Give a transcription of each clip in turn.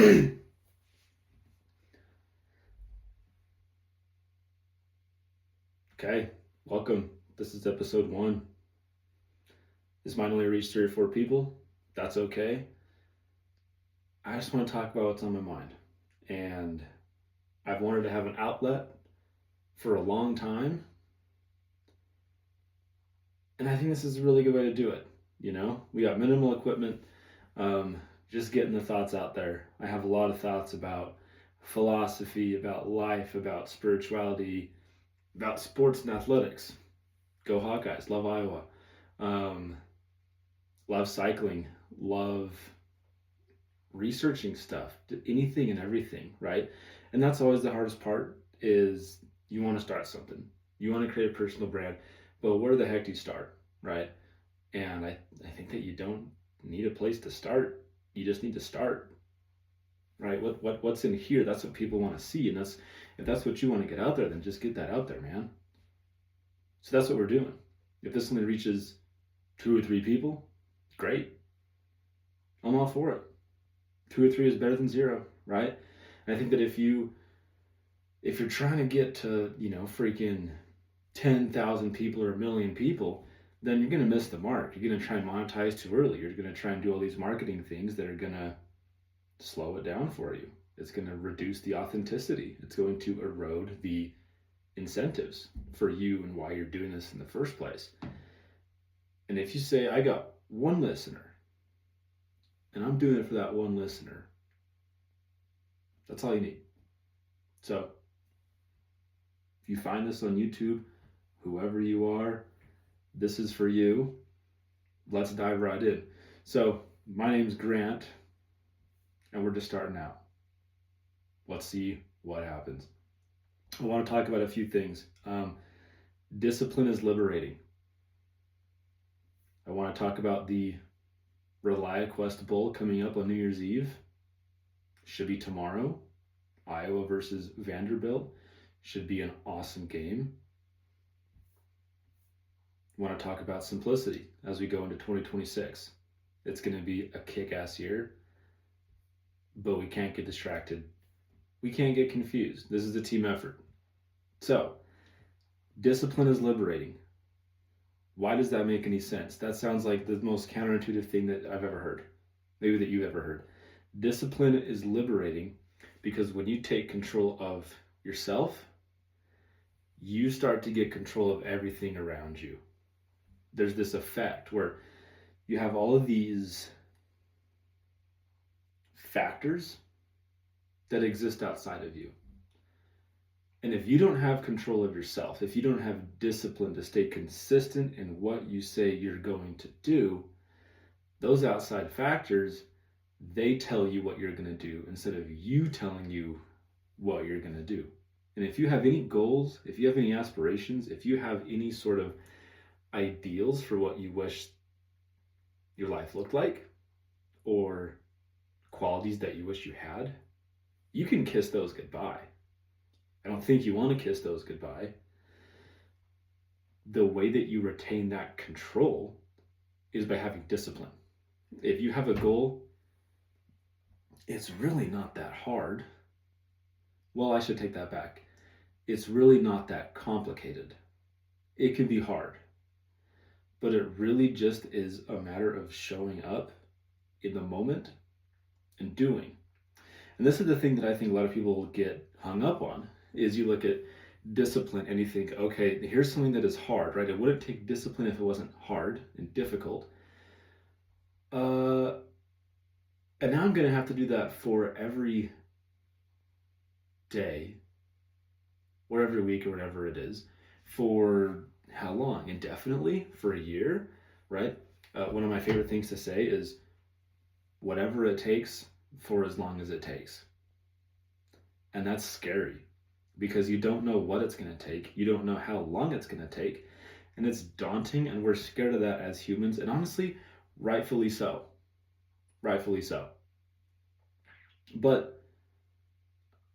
Okay, welcome. This is episode 1. This might only reach 3 or 4 people. That's okay. I just want to talk about what's on my mind. And I've wanted to have an outlet for a long time. And I think this is a really good way to do it. We got minimal equipment, just getting the thoughts out there. I have a lot of thoughts about philosophy, about life, about spirituality, about sports and athletics. Go Hawkeyes, love Iowa. Love cycling, love researching stuff, anything and everything, right? And that's always the hardest part is you want to start something. You want to create a personal brand, but where the heck do you start, right? And I think that you don't need a place to start. You just need to start, right? What's in here? That's what people want to see. And if that's what you want to get out there, then just get that out there, man. So that's what we're doing. If this only reaches 2 or 3 people, great. I'm all for it. 2 or 3 is better than 0, right? And I think that if you're trying to get to, freaking 10,000 people or 1 million people, then you're going to miss the mark. You're going to try and monetize too early. You're going to try and do all these marketing things that are going to slow it down for you. It's going to reduce the authenticity. It's going to erode the incentives for you and why you're doing this in the first place. And if you say, I got 1 listener, and I'm doing it for that 1 listener, that's all you need. So, if you find this on YouTube, whoever you are, this is for you. Let's dive right in. So, my name's Grant, and we're just starting out. Let's see what happens. I want to talk about a few things. Discipline is liberating. I want to talk about the ReliaQuest Bowl coming up on New Year's Eve. Should be tomorrow. Iowa versus Vanderbilt. Should be an awesome game. I want to talk about simplicity as we go into 2026. It's going to be a kick-ass year, but we can't get distracted. We can't get confused. This is a team effort. So, discipline is liberating. Why does that make any sense? That sounds like the most counterintuitive thing that I've ever heard. Maybe that you've ever heard. Discipline is liberating because when you take control of yourself, you start to get control of everything around you. There's this effect where you have all of these factors that exist outside of you. And if you don't have control of yourself, if you don't have discipline to stay consistent in what you say you're going to do, those outside factors, they tell you what you're going to do instead of you telling you what you're going to do. And if you have any goals, if you have any aspirations, if you have any sort of ideals for what you wish your life looked like, or qualities that you wish you had, you can kiss those goodbye. I don't think you want to kiss those goodbye. The way that you retain that control is by having discipline. If you have a goal, it's really not that hard. Well, I should take that back. It's really not that complicated. It can be hard, but it really just is a matter of showing up in the moment and doing. And this is the thing that I think a lot of people get hung up on, is you look at discipline and you think, okay, here's something that is hard, right? It wouldn't take discipline if it wasn't hard and difficult. And now I'm going to have to do that for every day or every week or whatever it is. For how long? Indefinitely? For a year, right? One of my favorite things to say is whatever it takes for as long as it takes. And that's scary because you don't know what it's going to take. You don't know how long it's going to take. And it's daunting, and we're scared of that as humans. And honestly, rightfully so. Rightfully so. But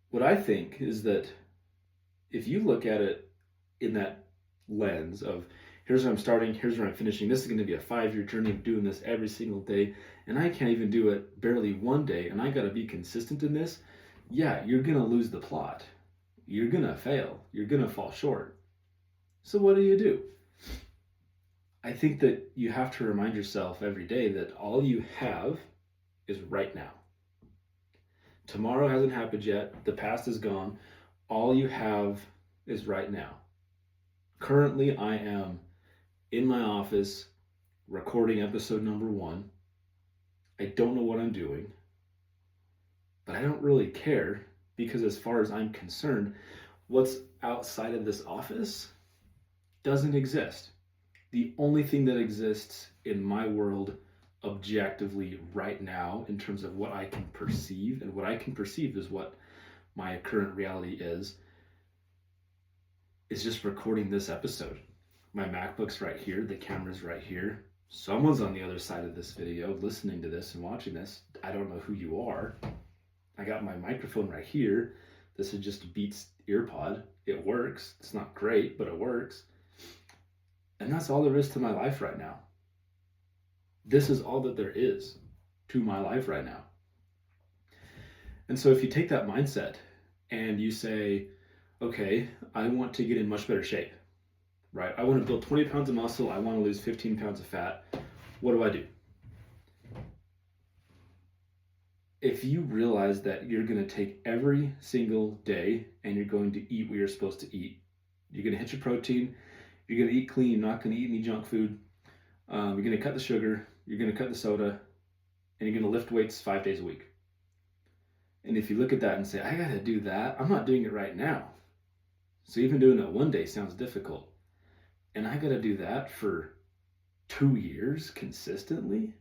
what I think is that if you look at it in that lens of here's where I'm starting, here's where I'm finishing. This is going to be a 5-year journey of doing this every single day, and I can't even do it barely one day, and I got to be consistent in this. Yeah, you're going to lose the plot. You're going to fail. You're going to fall short. So what do? I think that you have to remind yourself every day that all you have is right now. Tomorrow hasn't happened yet. The past is gone. All you have is right now. Currently, I am in my office recording episode number 1. I don't know what I'm doing, but I don't really care, because as far as I'm concerned, what's outside of this office doesn't exist. The only thing that exists in my world objectively right now, in terms of what I can perceive, and what I can perceive is what my current reality is just recording this episode. My MacBook's right here, the camera's right here. Someone's on the other side of this video listening to this and watching this. I don't know who you are. I got my microphone right here. This is just a Beats earpod. It works. It's not great, but it works. And that's all there is to my life right now. This is all that there is to my life right now. And so if you take that mindset and you say, okay, I want to get in much better shape, right? I want to build 20 pounds of muscle. I want to lose 15 pounds of fat. What do? If you realize that you're going to take every single day and you're going to eat what you're supposed to eat, you're going to hit your protein, you're going to eat clean, you're not going to eat any junk food, you're going to cut the sugar, you're going to cut the soda, and you're going to lift weights 5 days a week. And if you look at that and say, I got to do that, I'm not doing it right now. So even doing it one day sounds difficult. And I got to do that for 2 years consistently?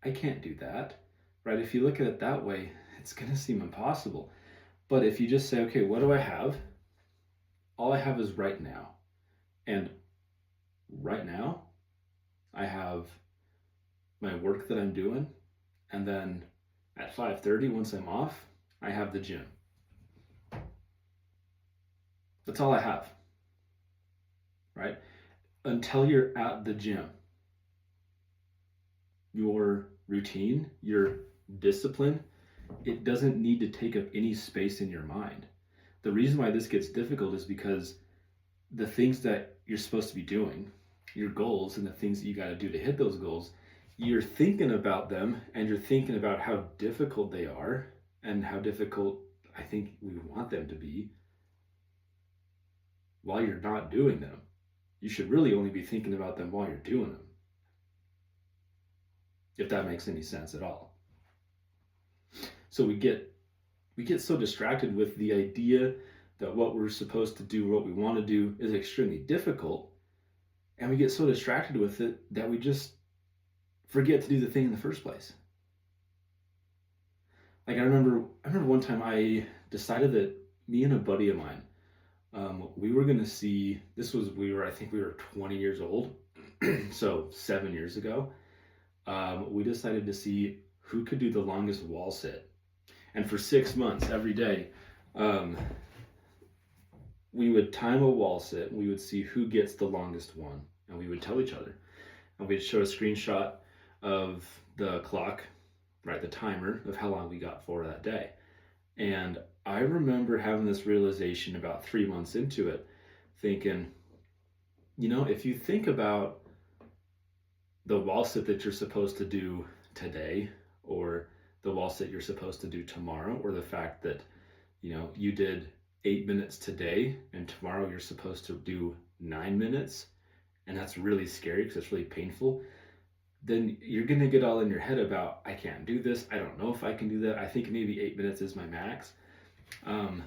I can't do that, right? If you look at it that way, it's going to seem impossible. But if you just say, okay, what do I have? All I have is right now. And right now, I have my work that I'm doing. And then at 5:30, once I'm off, I have the gym. That's all I have, right? Until you're at the gym, your routine, your discipline, it doesn't need to take up any space in your mind. The reason why this gets difficult is because the things that you're supposed to be doing, your goals and the things that you got to do to hit those goals, you're thinking about them and you're thinking about how difficult they are and how difficult I think we want them to be while you're not doing them. You should really only be thinking about them while you're doing them, if that makes any sense at all. So we get so distracted with the idea that what we're supposed to do, what we want to do, is extremely difficult, and we get so distracted with it that we just forget to do the thing in the first place. Like I remember one time I decided that me and a buddy of mine, we were gonna see. I think we were 20 years old, so 7 years ago. We decided to see who could do the longest wall sit, and for 6 months every day, we would time a wall sit. And we would see who gets the longest one, and we would tell each other, and we'd show a screenshot of the clock, right, the timer of how long we got for that day. And I remember having this realization about 3 months into it, thinking, if you think about the wall sit that you're supposed to do today, or the wall sit you're supposed to do tomorrow, or the fact that, you did 8 minutes today and tomorrow you're supposed to do 9 minutes, and that's really scary because it's really painful, then you're going to get all in your head about, I can't do this. I don't know if I can do that. I think maybe 8 minutes is my max. And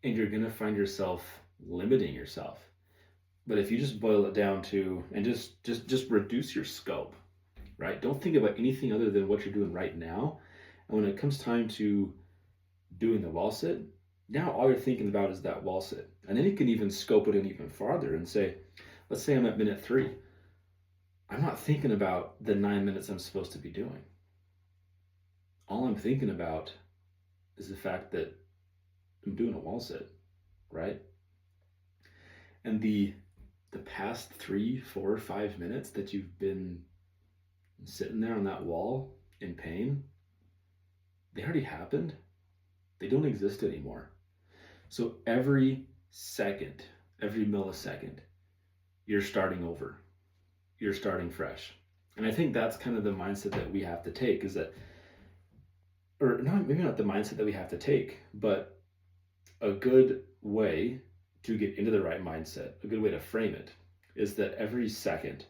you're going to find yourself limiting yourself. But if you just boil it down to, and just reduce your scope, right? Don't think about anything other than what you're doing right now. And when it comes time to doing the wall sit, now all you're thinking about is that wall sit. And then you can even scope it in even farther and say, let's say I'm at minute 3. I'm not thinking about the 9 minutes I'm supposed to be doing. All I'm thinking about is the fact that I'm doing a wall sit, right? And the the past 3, 4, 5 minutes that you've been sitting there on that wall in pain, they already happened. They don't exist anymore. So every second, every millisecond, you're starting over. You're starting fresh. And I think that's kind of the mindset that we have to take, is that, or not, maybe not the mindset that we have to take, but a good way to get into the right mindset, a good way to frame it, is that every second,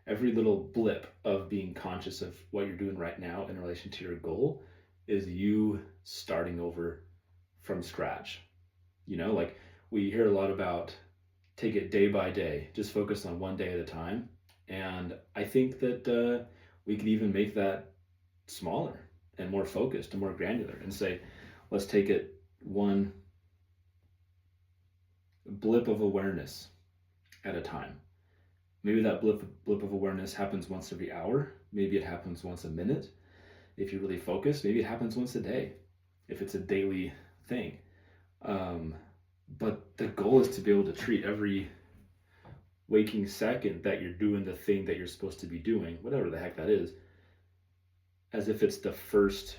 every little blip of being conscious of what you're doing right now in relation to your goal is you starting over from scratch. Like we hear a lot about take it day by day, just focus on one day at a time. And I think that we can even make that smaller and more focused and more granular and say, let's take it one blip of awareness at a time. Maybe that blip of awareness happens once every hour. Maybe it happens once a minute. If you're really focused, maybe it happens once a day, if it's a daily thing. But the goal is to be able to treat every waking second that you're doing the thing that you're supposed to be doing, whatever the heck that is, as if it's the first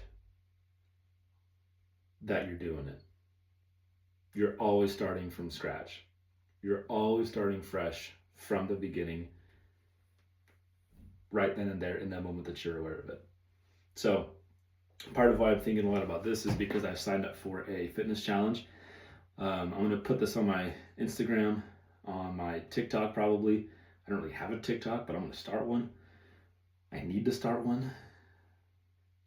that you're doing it. You're always starting from scratch. You're always starting fresh from the beginning, right then and there in that moment that you're aware of it. So part of why I'm thinking a lot about this is because I've signed up for a fitness challenge. I'm going to put this on my Instagram, on my TikTok probably. I don't really have a TikTok, but I'm going to start one. I need to start one.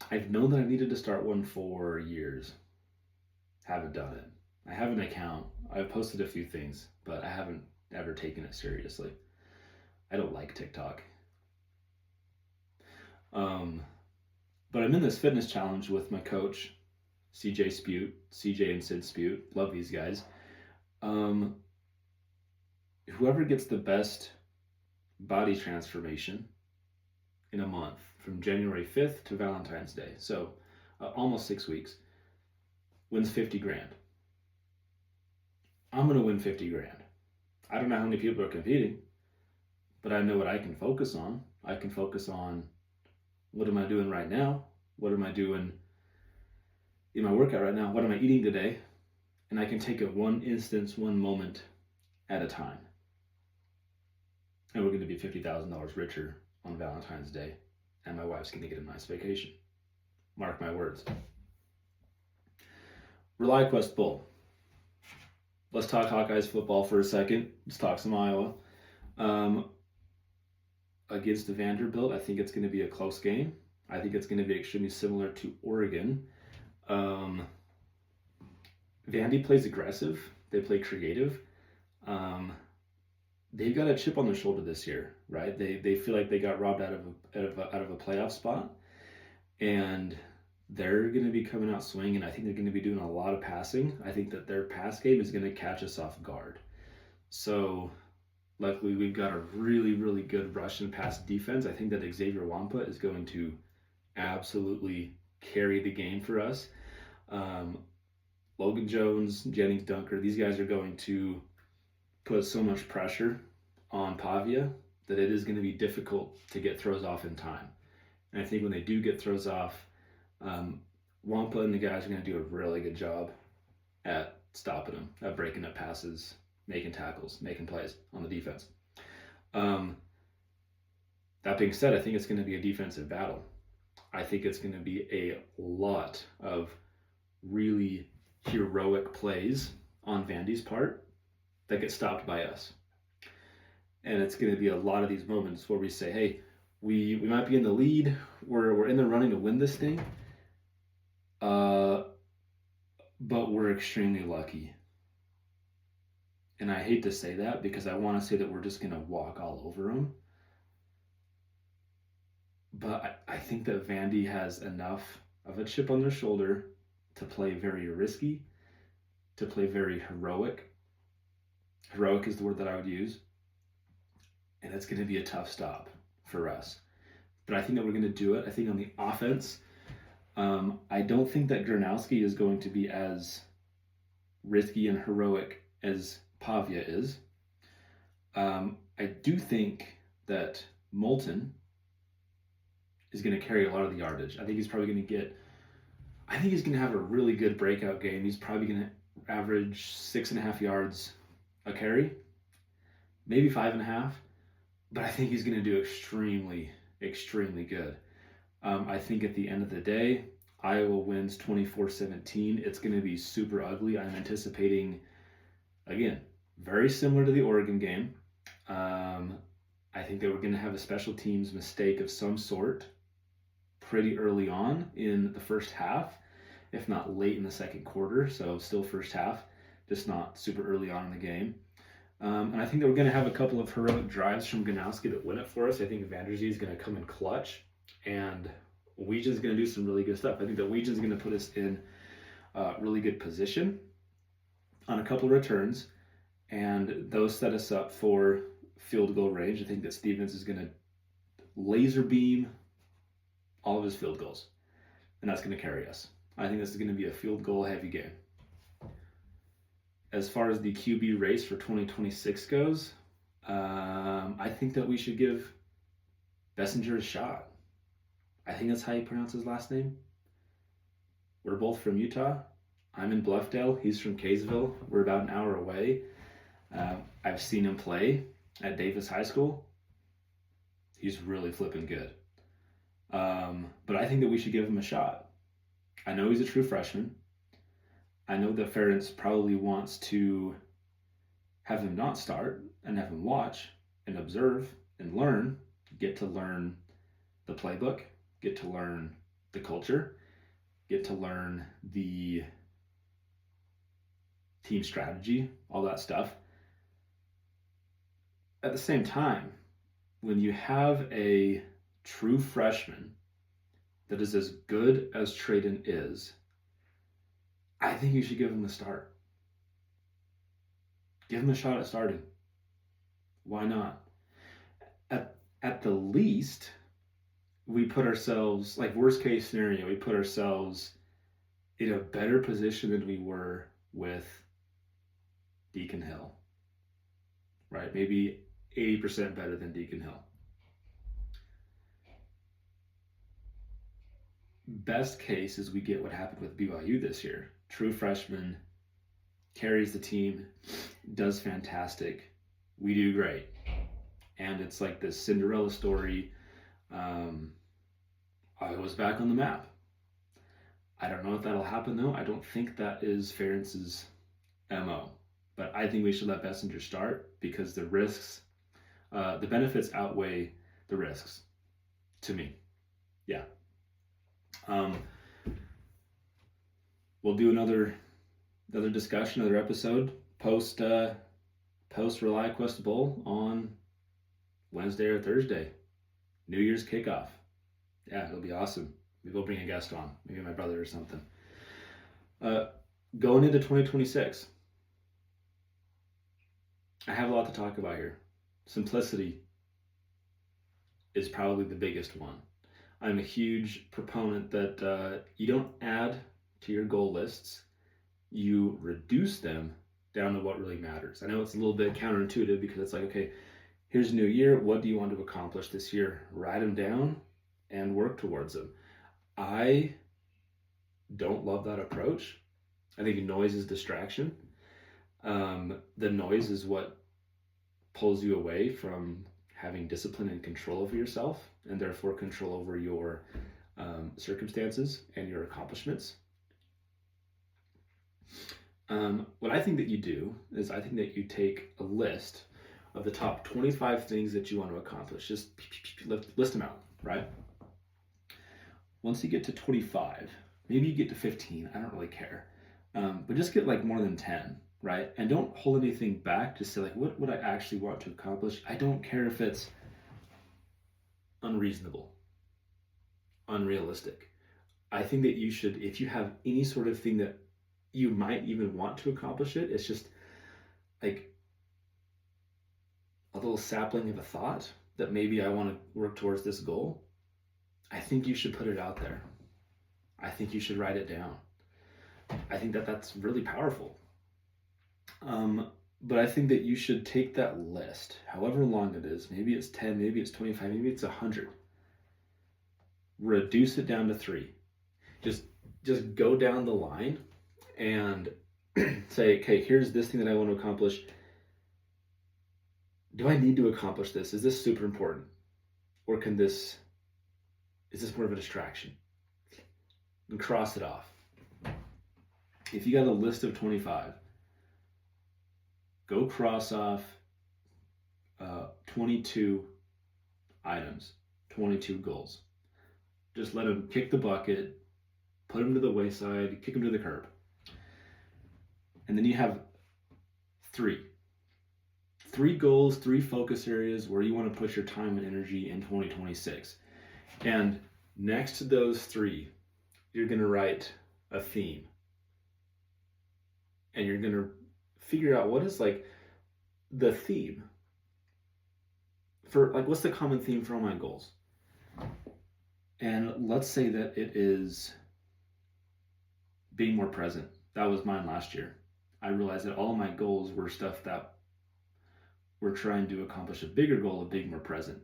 I've known that I needed to start one for years. Haven't done it. I have an account. I've posted a few things, but I haven't ever taken it seriously. I don't like TikTok. But I'm in this fitness challenge with my coach, CJ and Sid Spute. Love these guys. Whoever gets the best body transformation in a month, from January 5th to Valentine's Day, so almost 6 weeks, wins 50 grand. I'm going to win 50 grand. I don't know how many people are competing, but I know what I can focus on. I can focus on, what am I doing right now? What am I doing in my workout right now? What am I eating today? And I can take it one instance, one moment at a time. And we're going to be $50,000 richer on Valentine's Day. And my wife's going to get a nice vacation. Mark my words. ReliaQuest Bowl. Let's talk Hawkeyes football for a second. Let's talk some Iowa. Against Vanderbilt, I think it's going to be a close game. I think it's going to be extremely similar to Oregon. Vandy plays aggressive. They play creative. They've got a chip on their shoulder this year, right? They feel like they got robbed out of a playoff spot, and they're going to be coming out swinging. I think they're going to be doing a lot of passing. I think that their pass game is going to catch us off guard. So luckily, we've got a really, really good rush and pass defense. I think that Xavier Wampa is going to absolutely carry the game for us. Logan Jones, Jennings Dunker, these guys are going to put so much pressure on Pavia that it is going to be difficult to get throws off in time. And I think when they do get throws off, Wampa and the guys are going to do a really good job at stopping them, at breaking up passes, making tackles, making plays on the defense. That being said, I think it's going to be a defensive battle. I think it's going to be a lot of really heroic plays on Vandy's part that get stopped by us. And it's going to be a lot of these moments where we say, hey, we might be in the lead, we're in the running to win this thing, but we're extremely lucky. And I hate to say that because I want to say that we're just going to walk all over them. But I think that Vandy has enough of a chip on their shoulder to play very risky, to play very heroic. Heroic is the word that I would use. And it's going to be a tough stop for us. But I think that we're going to do it. I think on the offense, I don't think that Gronowski is going to be as risky and heroic as Pavia is. I do think that Moulton is going to carry a lot of the yardage. I think he's probably going to get, I think he's going to have a really good breakout game. He's probably going to average 6.5 yards a carry, maybe 5.5, but I think he's going to do extremely, extremely good. I think at the end of the day, Iowa wins 24-17. It's going to be super ugly. I'm anticipating, again, very similar to the Oregon game. I think that we're going to have a special teams mistake of some sort pretty early on in the first half, if not late in the second quarter. So still first half, just not super early on in the game. And I think that we're going to have a couple of heroic drives from Ganowski that win it for us. I think Vanderzee is going to come in clutch, and Weejan's going to do some really good stuff. I think that Weejan's going to put us in really good position on a couple of returns, and those set us up for field goal range. I think that Stevens is going to laser beam all of his field goals, and that's going to carry us. I think this is going to be a field goal heavy game. As far as the QB race for 2026 goes, I think that we should give Bessinger a shot. I think that's how you pronounce his last name. We're both from Utah. I'm in Bluffdale. He's from Kaysville. We're about an hour away. I've seen him play at Davis High School. He's really flipping good. But I think that we should give him a shot. I know he's a true freshman. I know that Ferentz probably wants to have him not start and have him watch and observe and learn, get to learn the playbook, get to learn the culture, get to learn the team strategy, all that stuff. At the same time, when you have a true freshman that is as good as Trayden is, I think you should give him the start. Give him a shot at starting. Why not? At the least, we put ourselves, like worst case scenario, we put ourselves in a better position than we were with Deacon Hill. Right? Maybe 80% better than Deacon Hill. Best case is we get what happened with BYU this year. True freshman, carries the team, does fantastic. We do great. And it's like this Cinderella story. I was back on the map. I don't know if that'll happen though. I don't think that is Ferentz's MO. But I think we should let Bessinger start because the risks, the benefits outweigh the risks to me. Yeah. We'll do another discussion, another episode post ReliaQuest Bowl on Wednesday or Thursday. New Year's kickoff. Yeah, it'll be awesome. Maybe we'll bring a guest on, maybe my brother or something. Going into 2026, I have a lot to talk about here. Simplicity is probably the biggest one. I'm a huge proponent that you don't add to your goal lists, you reduce them down to what really matters. I know it's a little bit counterintuitive because it's like, okay, here's a new year. What do you want to accomplish this year? Write them down and work towards them. I don't love that approach. I think noise is distraction. The noise is what pulls you away from having discipline and control over yourself, and therefore control over your circumstances and your accomplishments. What I think that you do is I think that you take a list of the top 25 things that you want to accomplish. Just list them out, right? Once you get to 25, maybe you get to 15, I don't really care. But just get like more than 10, right? And don't hold anything back. Just say like, what would I actually want to accomplish? I don't care if it's unreasonable, unrealistic. I think that you should, if you have any sort of thing that you might even want to accomplish it, it's just like a little sapling of a thought that maybe I want to work towards this goal. I think you should put it out there. I think you should write it down. I think that that's really powerful. But I think that you should take that list, however long it is, maybe it's 10, maybe it's 25, maybe it's 100. Reduce it down to 3. Just go down the line and say, okay, here's this thing that I want to accomplish. Do I need to accomplish this? Is this super important? Or is this more of a distraction? And cross it off. If you got a list of 25, go cross off 22 items, 22 goals. Just let them kick the bucket, put them to the wayside, kick them to the curb. And then you have 3 goals, 3 focus areas where you want to put your time and energy in 2026. And next to those 3, you're going to write a theme. And you're going to figure out what is like the theme for, like, what's the common theme for all my goals? And let's say that it is being more present. That was mine last year. I realized that all of my goals were stuff that were trying to accomplish a bigger goal of being more present.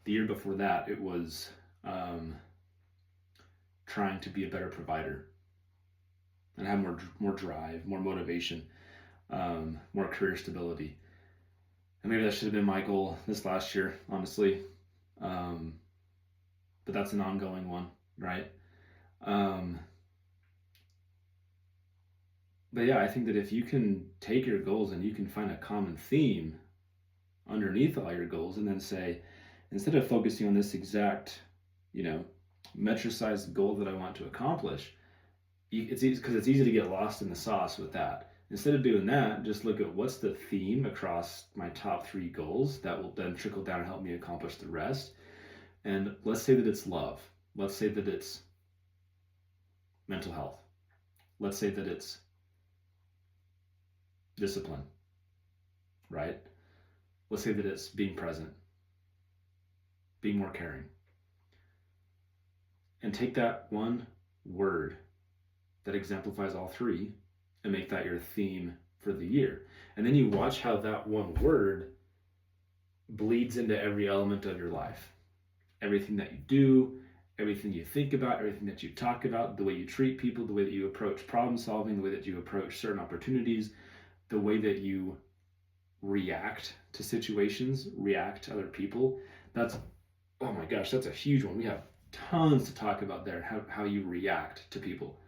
The year before that, it was trying to be a better provider and have more drive, more motivation, more career stability. And maybe that should have been my goal this last year, honestly. But that's an ongoing one, right? But yeah, I think that if you can take your goals and you can find a common theme underneath all your goals, and then say, instead of focusing on this exact, metricized goal that I want to accomplish, it's easy because it's easy to get lost in the sauce with that. Instead of doing that, just look at what's the theme across my top 3 goals that will then trickle down and help me accomplish the rest. And let's say that it's love. Let's say that it's mental health. Let's say that it's discipline, right? Let's say that it's being present, being more caring. And take that one word that exemplifies all 3 and make that your theme for the year. And then you watch how that one word bleeds into every element of your life. Everything that you do, everything you think about, everything that you talk about, the way you treat people, the way that you approach problem solving, the way that you approach certain opportunities, the way that you react to situations, react to other people. That's, oh my gosh, that's a huge one. We have tons to talk about there, how you react to people.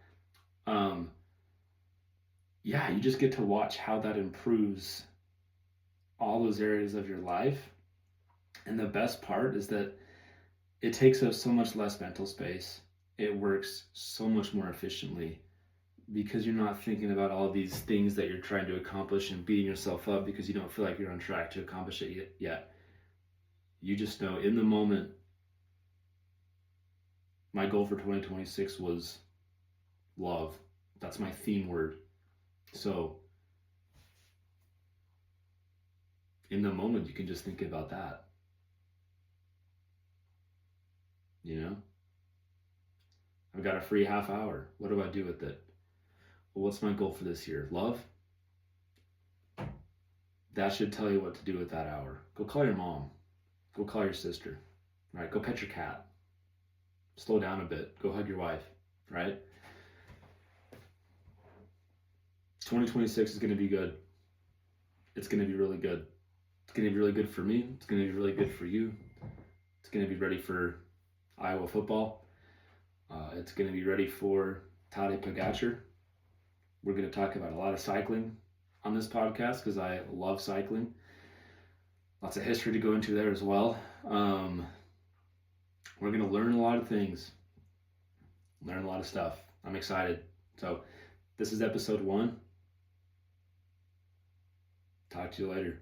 Yeah, you just get to watch how that improves all those areas of your life. And the best part is that it takes up so much less mental space. It works so much more efficiently because you're not thinking about all these things that you're trying to accomplish and beating yourself up because you don't feel like you're on track to accomplish it yet. You just know in the moment, my goal for 2026 was love. That's my theme word. So in the moment, you can just think about that. I've got a free half hour. What do I do with it? Well, what's my goal for this year? Love? That should tell you what to do with that hour. Go call your mom. Go call your sister. Right? Go pet your cat. Slow down a bit. Go hug your wife. Right? 2026 is going to be good. It's going to be really good. It's going to be really good for me. It's going to be really good for you. It's going to be ready for Iowa football. It's going to be ready for Tadej Pogačar. We're going to talk about a lot of cycling on this podcast because I love cycling. Lots of history to go into there as well. We're going to learn a lot of things. Learn a lot of stuff. I'm excited. So this is episode 1. Talk to you later.